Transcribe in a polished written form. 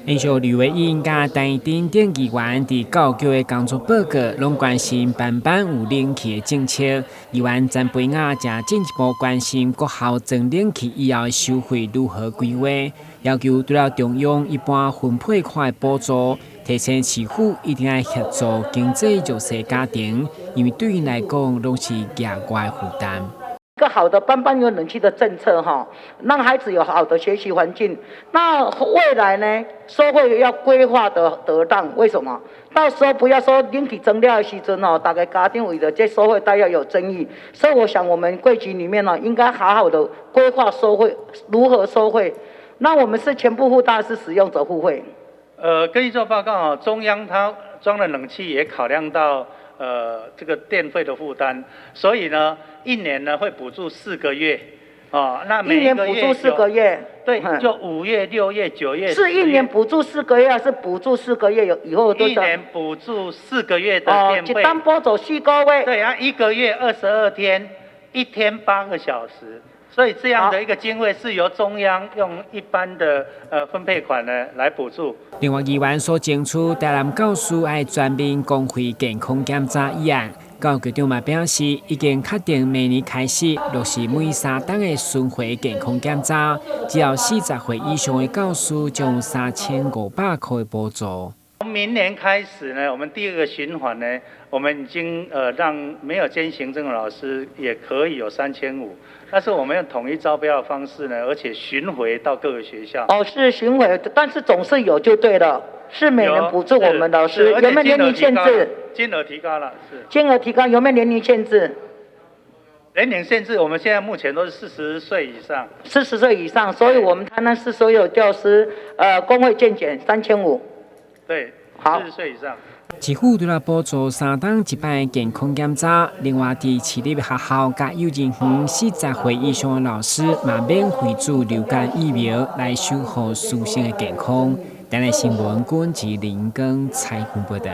延续吕伟英甲陈丁等议员伫教育的工作报告，拢关心班班有冷气的政策。议员詹培雅则进一步关心国校装冷气以后的收费如何规划，要求除了中央一般分配款的补助，提醒市府一定要协助经济弱势家庭，因为对因来讲拢是额外负担。一个好的班班有冷气的政策让孩子有好的学习环境。那未来呢，社会要规划得当，为什么？到时候不要说冷气增料的时阵大家家庭为了这收费大家有争议，所以我想我们贵局里面应该好好的规划收费，如何收费？那我们是全部负担，是使用者付费？根据做报告中央它装的冷气也考量到这个电费的负担，所以呢，一年呢会补助4个月，那每一年补助4个月，对，就5月、6月、9月。是一年补助4个月，还是补助4个月以后都？一年补助4个月的电费。一单补助4个月。对啊，1个月22天，1天8个小时。所以这样的一个经费是由中央用一般的分配款呢来补助。另外，议员所争取台南教师爱全面公费健康检查议案，教育局长嘛表示，已经确定明年开始落实每3档的巡回健康检查，只要40岁以上的教师将有3500块的补助。从明年开始呢，我们第2个循环呢，我们已经让没有兼行政的老师也可以有3500，但是我们用统一招标的方式呢，而且巡回到各个学校。是巡回，但是总是有就对了，是每年补助我们老师，有没有年龄限制？金额提高了，是。金额提高，有没有年龄限制？年龄限制，我们现在目前都是40岁以上。40岁以上，所以我们台南市所有教师工会健检3500。对，好40岁以上。市府除了补助3档1摆的健康检查，另外伫市立学校甲幼稚园40岁以上的老师，嘛免费注流感疫苗来守护师生的健康。台南新闻管及林根采访报道。